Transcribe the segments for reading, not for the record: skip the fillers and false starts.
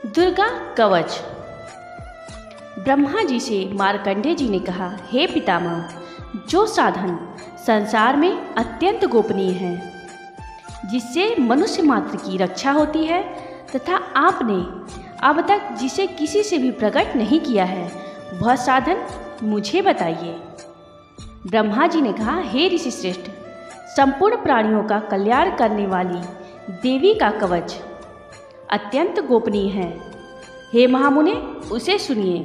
दुर्गा कवच। ब्रह्मा जी से मार्कंडेय जी ने कहा, हे पितामह, जो साधन संसार में अत्यंत गोपनीय है, जिससे मनुष्य मात्र की रक्षा होती है तथा आपने अब तक जिसे किसी से भी प्रकट नहीं किया है, वह साधन मुझे बताइए। ब्रह्मा जी ने कहा, हे ऋषि श्रेष्ठ, संपूर्ण प्राणियों का कल्याण करने वाली देवी का कवच अत्यंत गोपनीय है। हे महामुने, उसे सुनिए।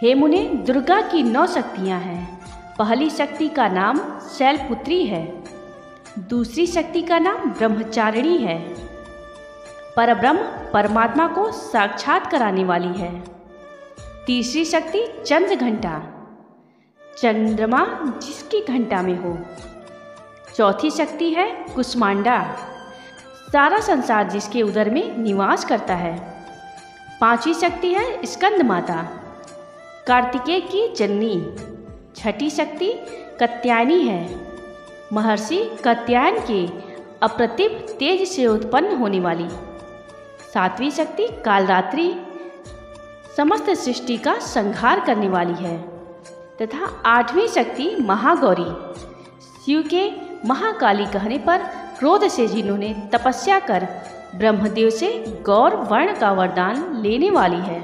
हे मुने, दुर्गा की 9 शक्तियाँ हैं। पहली शक्ति का नाम शैलपुत्री है, दूसरी शक्ति का नाम ब्रह्मचारिणी है, परब्रह्म परमात्मा को साक्षात कराने वाली है। तीसरी शक्ति चंद्र घंटा, चंद्रमा जिसकी घंटा में हो। चौथी शक्ति है कुष्मांडा, सारा संसार जिसके उदर में निवास करता है। पांचवी शक्ति है स्कंद माता, कार्तिकेय की जननी। छठी शक्ति कात्यायनी है, महर्षि कात्यायन के अप्रतिम तेज से उत्पन्न होने वाली। सातवीं शक्ति कालरात्रि, समस्त सृष्टि का संहार करने वाली है। तथा आठवीं शक्ति महागौरी, शिव के महाकाली कहने पर क्रोध से जिन्होंने तपस्या कर ब्रह्मदेव से गौर वर्ण का वरदान लेने वाली है।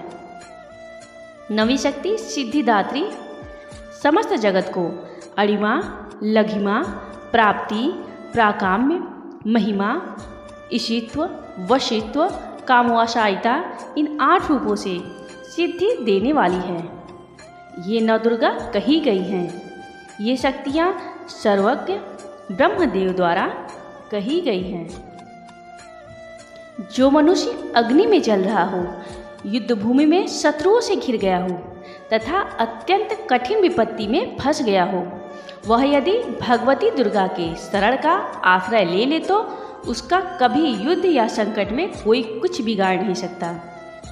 नवी शक्ति सिद्धिदात्री, समस्त जगत को अणिमा, लघिमा, प्राप्ति, प्राकाम्य, महिमा, ईशित्व, वशित्व, कामवाशायिता, इन 8 रूपों से सिद्धि देने वाली है। ये नवदुर्गा कही गई हैं। ये शक्तियाँ सर्वज्ञ ब्रह्मदेव द्वारा कही गई हैं। जो मनुष्य अग्नि में जल रहा हो, युद्ध भूमि में शत्रुओं से घिर गया हो तथा अत्यंत कठिन विपत्ति में फंस गया हो, वह यदि भगवती दुर्गा के शरण का आश्रय ले ले तो उसका कभी युद्ध या संकट में कोई कुछ बिगाड़ नहीं सकता।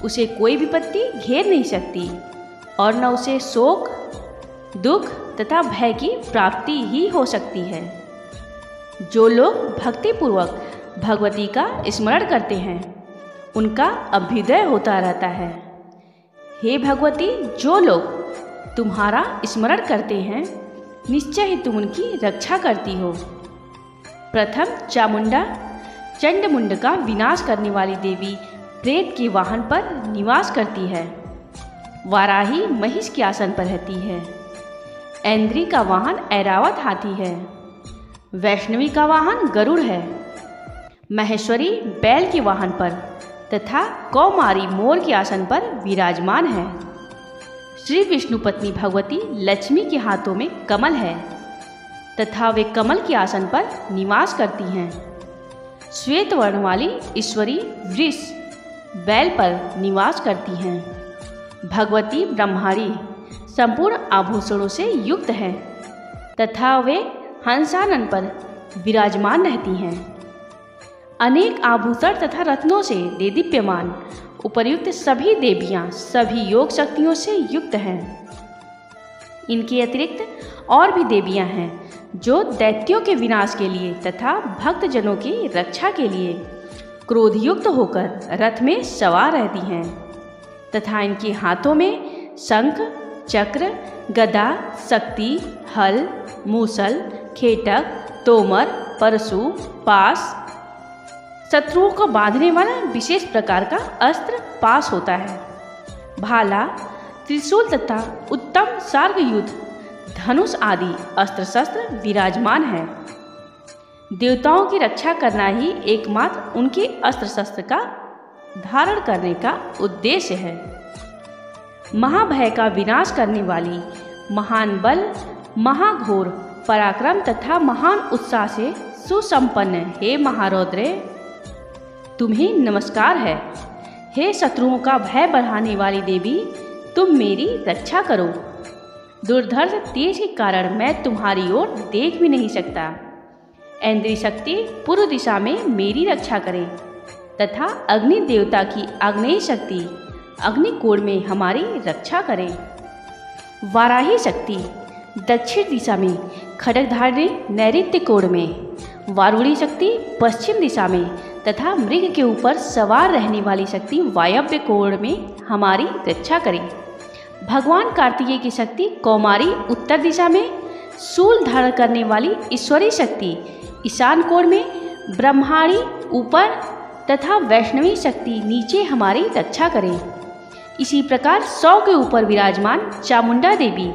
उसे कोई विपत्ति घेर नहीं सकती और न उसे शोक, दुख तथा भय की प्राप्ति ही हो सकती है। जो लोग भक्तिपूर्वक भगवती का स्मरण करते हैं, उनका अभ्युदय होता रहता है। हे भगवती, जो लोग तुम्हारा स्मरण करते हैं, निश्चय ही तुम उनकी रक्षा करती हो। प्रथम चामुंडा, चंडमुंड का विनाश करने वाली देवी प्रेत के वाहन पर निवास करती है। वाराही महिष के आसन पर रहती है। ऐन्द्री का वाहन ऐरावत हाथी है। वैष्णवी का वाहन गरुड़ है। महेश्वरी बैल के वाहन पर तथा कौमारी मोर के आसन पर विराजमान है। श्री विष्णु पत्नी भगवती लक्ष्मी के हाथों में कमल है तथा वे कमल के आसन पर निवास करती हैं। श्वेत वर्ण वाली ईश्वरी वृष बैल पर निवास करती हैं। भगवती ब्रह्माणी संपूर्ण आभूषणों से युक्त हैं तथा वे हंसानन पर विराजमान रहती हैं। अनेक आभूषण तथा रत्नों से देदीप्यमान उपर्युक्त सभी देवियाँ सभी योग शक्तियों से युक्त हैं। इनके अतिरिक्त और भी देवियाँ हैं जो दैत्यों के विनाश के लिए तथा भक्तजनों की रक्षा के लिए क्रोधयुक्त होकर रथ में सवार रहती हैं तथा इनके हाथों में शंख, चक्र, गदा, शक्ति, हल, मूसल, खेटक, तोमर, परशु, पास, शत्रुओं को बांधने वाला विशेष प्रकार का अस्त्र पास होता है। भाला, त्रिशूल तथा उत्तम सार्गयुध, धनुष आदि अस्त्र शस्त्र विराजमान है। देवताओं की रक्षा करना ही एकमात्र उनके अस्त्र शस्त्र का धारण करने का उद्देश्य है। महाभय का विनाश करने वाली महान बल, महाघोर पराक्रम तथा महान उत्साह से सुसंपन्न हे महारौद्र, तुम्हें नमस्कार है। हे शत्रुओं का भय बढ़ाने वाली देवी, तुम मेरी रक्षा करो। दुर्धर्ष तेज के कारण मैं तुम्हारी ओर देख भी नहीं सकता। ऐन्द्री शक्ति पूर्व दिशा में मेरी रक्षा करे तथा अग्नि देवता की आग्नेय शक्ति अग्निकोण में हमारी रक्षा करे। वाराही शक्ति दक्षिण दिशा में खड्गधारी नैऋत्य कोण में वारुणी शक्ति पश्चिम दिशा में तथा मृग के ऊपर सवार रहने वाली शक्ति वायव्य कोण में हमारी रक्षा करें। भगवान कार्तिकेय की शक्ति कौमारी उत्तर दिशा में, शूल धारण करने वाली ईश्वरी शक्ति ईशान कोण में, ब्रह्माणी ऊपर तथा वैष्णवी शक्ति नीचे हमारी रक्षा करें। इसी प्रकार 100 के ऊपर विराजमान चामुंडा देवी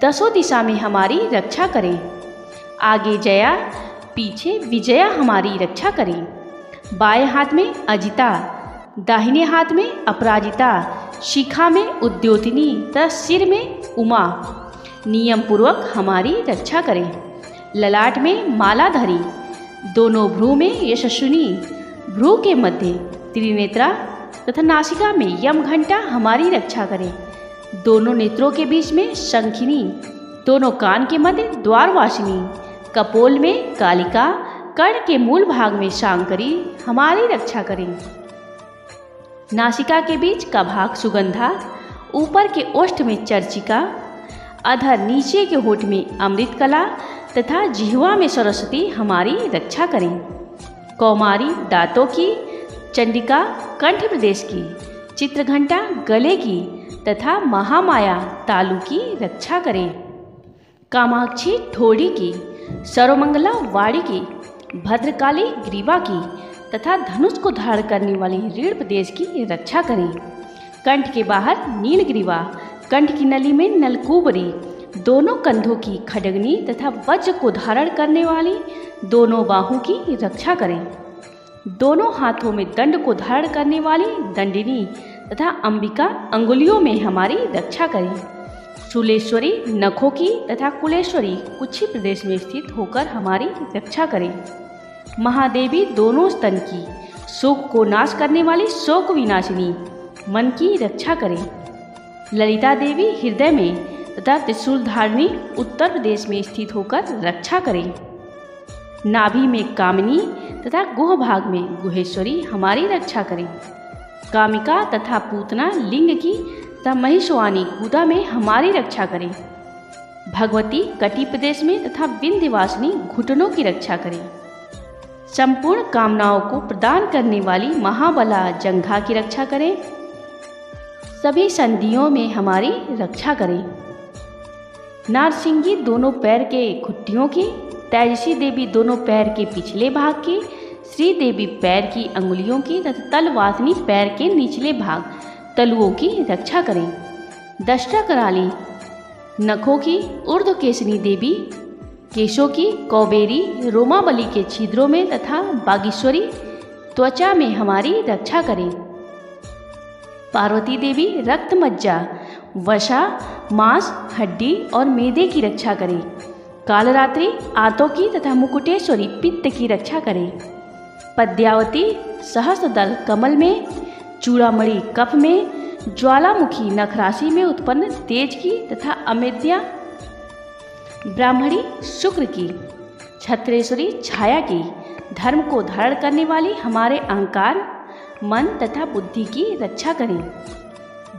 दसों दिशा में हमारी रक्षा करें। आगे जया, पीछे विजया हमारी रक्षा करें। बाएं हाथ में अजिता, दाहिने हाथ में अपराजिता, शिखा में उद्योतिनी तथा सिर में उमा नियम पूर्वक हमारी रक्षा करें। ललाट में मालाधारी, दोनों भ्रू में यशस्विनी, भ्रू के मध्य त्रिनेत्रा तथा नासिका में यम घंटा हमारी रक्षा करें। दोनों नेत्रों के बीच में शंखिनी, दोनों कान के मध्य द्वारवासिनी, कपोल में कालिका, कर्ण के मूल भाग में शांकरी हमारी रक्षा करें। नासिका के बीच का भाग सुगंधा, ऊपर के ओष्ठ में चर्चिका, अधर नीचे के होठ में अमृत कला तथा जिह्वा में सरस्वती हमारी रक्षा करें। कौमारी दांतों की, चंडिका कंठ प्रदेश की, चित्रघंटा गले की तथा महामाया तालु की रक्षा करें। कामाक्षी ठोड़ी की, सर्वमंगला वाड़ी की, भद्रकाली ग्रीवा की तथा धनुष को धारण करने वाली रीढ़ प्रदेश की रक्षा करें। कंठ के बाहर नीलग्रीवा, कंठ की नली में नलकूबरी, दोनों कंधों की खड्गनी तथा वज्र को धारण करने वाली दोनों बाहों की रक्षा करें। दोनों हाथों में दंड को धारण करने वाली दंडिनी तथा अंबिका अंगुलियों में हमारी रक्षा करें। शूलेश्वरी नखों की तथा कुलेश्वरी कुक्षी प्रदेश में स्थित होकर हमारी रक्षा करें। महादेवी दोनों स्तन की, शोक को नाश करने वाली शोक विनाशिनी मन की रक्षा करें। ललिता देवी हृदय में तथा त्रिशूल धारिणी उत्तर प्रदेश में स्थित होकर रक्षा करें। नाभि में कामिनी तथा गुह भाग में गुहेश्वरी हमारी रक्षा करें। कामिका तथा पूतना लिंग की तथा महिषवानी गुदा में हमारी रक्षा करें। भगवती कटी प्रदेश में तथा विंध्यवासिनी घुटनों की रक्षा करें। संपूर्ण कामनाओं को प्रदान करने वाली महाबला जंघा की रक्षा करें। सभी संधियों में हमारी रक्षा करें। नारसिंगी दोनों पैर के घुट्टियों की, तेजसी देवी दोनों पैर के पिछले भाग की, श्री देवी पैर की अंगुलियों की तथा तलवासिनी पैर के निचले भाग तलुओं की रक्षा करें। दष्टा कराली नखों की, ऊर्ध्वकेशनी देवी केशों की, कौबेरी रोमावली के छिद्रों में तथा बागेश्वरी त्वचा में हमारी रक्षा करें। पार्वती देवी रक्त मज्जा, वसा, मांस, हड्डी और मेदे की रक्षा करें। कालरात्रि आंतों की तथा मुकुटेश्वरी पित्त की रक्षा करें। पद्यावती सहस्त्रदल कमल में, चूड़ामणि कफ में, ज्वालामुखी नखराशि में उत्पन्न तेज की तथा अमेध्या ब्राह्मणी शुक्र की, छत्रेश्वरी छाया की, धर्म को धारण करने वाली हमारे अहंकार मन तथा बुद्धि की रक्षा करें।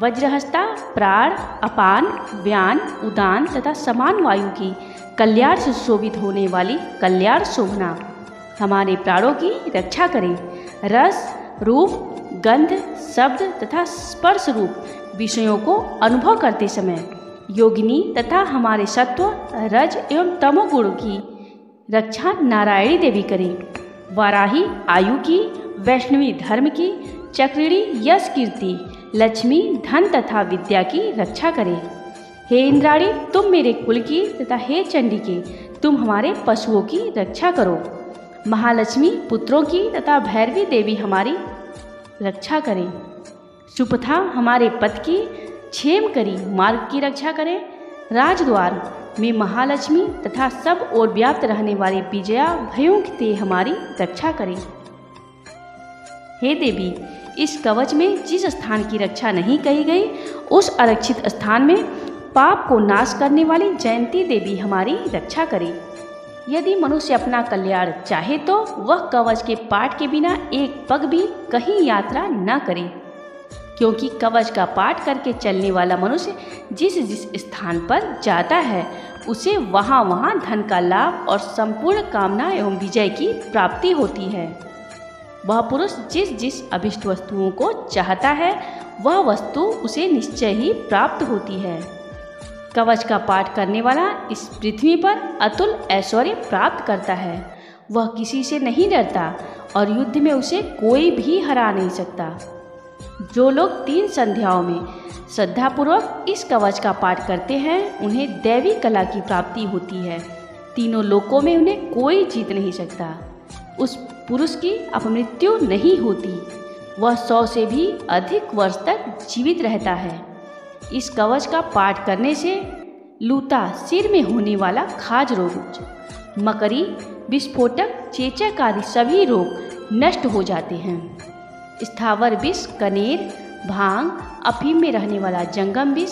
वज्रहस्ता प्राण, अपान, व्यान, उदान तथा समान वायु की कल्याण से शोभित होने वाली कल्याण शोभना हमारे प्राणों की रक्षा करें। रस, रूप, गंध, शब्द तथा स्पर्श रूप विषयों को अनुभव करते समय योगिनी तथा हमारे सत्व, रज एवं तमोगुण की रक्षा नारायणी देवी करें। वाराही आयु की, वैष्णवी धर्म की, चक्रिणी यश कीर्ति, लक्ष्मी धन तथा विद्या की रक्षा करें। हे इंद्राणी तुम मेरे कुल की तथा हे चंडिके तुम हमारे पशुओं की रक्षा करो। महालक्ष्मी पुत्रों की तथा भैरवी देवी हमारी रक्षा करें। सुपथा हमारे पद की, क्षेमकरी मार्ग की रक्षा करें। राजद्वार में महालक्ष्मी तथा सब ओर व्याप्त रहने वाली विजया भयों से हमारी रक्षा करें। हे देवी इस कवच में जिस स्थान की रक्षा नहीं कही गई उस आरक्षित स्थान में पाप को नाश करने वाली जयंती देवी हमारी रक्षा करें। यदि मनुष्य अपना कल्याण चाहे तो वह कवच के पाठ के बिना एक पग भी कहीं यात्रा न करे, क्योंकि कवच का पाठ करके चलने वाला मनुष्य जिस जिस स्थान पर जाता है उसे वहाँ वहाँ धन का लाभ और संपूर्ण कामना एवं विजय की प्राप्ति होती है। वह पुरुष जिस जिस अभिष्ट वस्तुओं को चाहता है वह वस्तु उसे निश्चय ही प्राप्त होती है। कवच का पाठ करने वाला इस पृथ्वी पर अतुल ऐश्वर्य प्राप्त करता है। वह किसी से नहीं डरता और युद्ध में उसे कोई भी हरा नहीं सकता। जो लोग 3 संध्याओं में श्रद्धापूर्वक इस कवच का पाठ करते हैं उन्हें दैवी कला की प्राप्ति होती है। तीनों लोकों में उन्हें कोई जीत नहीं सकता। उस पुरुष की अपमृत्यु नहीं होती। वह 100 से भी अधिक वर्ष तक जीवित रहता है। इस कवच का पाठ करने से लूता, सिर में होने वाला खाज रोग, मकरी, विस्फोटक, चेचक आदि सभी रोग नष्ट हो जाते हैं। स्थावर विष, कनेर, भांग, अफीम में रहने वाला जंगम विष,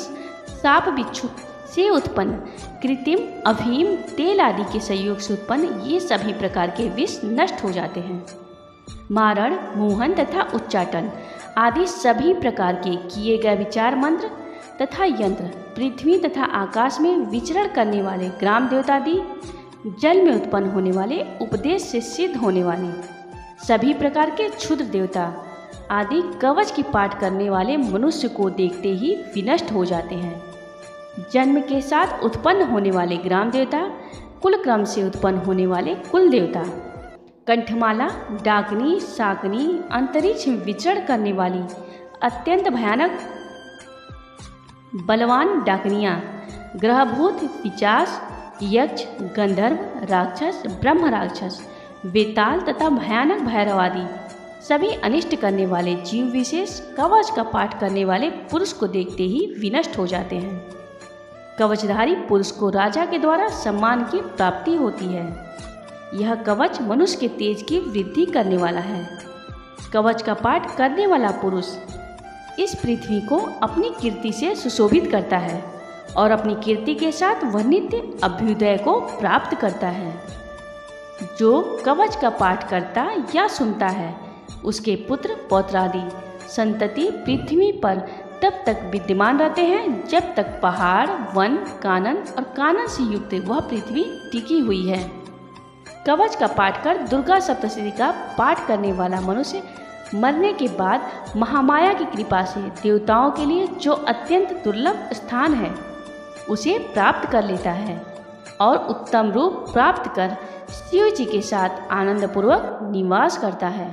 सांप बिच्छू से उत्पन्न कृत्रिम अफीम, तेल आदि के संयोग से उत्पन्न ये सभी प्रकार के विष नष्ट हो जाते हैं। मारण, मोहन तथा उच्चाटन आदि सभी प्रकार के किए गए विचार मंत्र तथा यंत्र, पृथ्वी तथा आकाश में विचरण करने वाले ग्राम देवतादि, जल में उत्पन्न होने वाले, उपदेश से सिद्ध होने वाले सभी प्रकार के क्षुद्र देवता आदि कवच की पाठ करने वाले मनुष्य को देखते ही विनष्ट हो जाते हैं। जन्म के साथ उत्पन्न होने वाले ग्राम देवता, कुल क्रम से उत्पन्न होने वाले कुल देवता, कंठमाला, डाकनी, शाकनी, अंतरिक्ष में विचरण करने वाली अत्यंत भयानक बलवान डाकनियाँ, ग्रहभूत पिशाच, यक्ष, गंधर्व, राक्षस, ब्रह्म राक्षस, वेताल तथा भयानक भैरव आदि सभी अनिष्ट करने वाले जीव विशेष कवच का पाठ करने वाले पुरुष को देखते ही विनष्ट हो जाते हैं। कवचधारी पुरुष को राजा के द्वारा सम्मान की प्राप्ति होती है। यह कवच मनुष्य के तेज की वृद्धि करने वाला है। कवच का पाठ करने वाला पुरुष इस पृथ्वी को अपनी कीर्ति से सुशोभित करता है और अपनी कीर्ति के साथ वह नित्य अभ्युदय को प्राप्त करता है। जो कवच का पाठ करता या सुनता है उसके पुत्र पौत्रादि संतति पृथ्वी पर तब तक विद्यमान रहते हैं जब तक पहाड़, वन, कानन और कानन से युक्त वह पृथ्वी टिकी हुई है। कवच का पाठ कर दुर्गा सप्तशती का पाठ करने वाला मनुष्य मरने के बाद महामाया की कृपा से देवताओं के लिए जो अत्यंत दुर्लभ स्थान है उसे प्राप्त कर लेता है और उत्तम रूप प्राप्त कर शिव जी के साथ आनंदपूर्वक निवास करता है।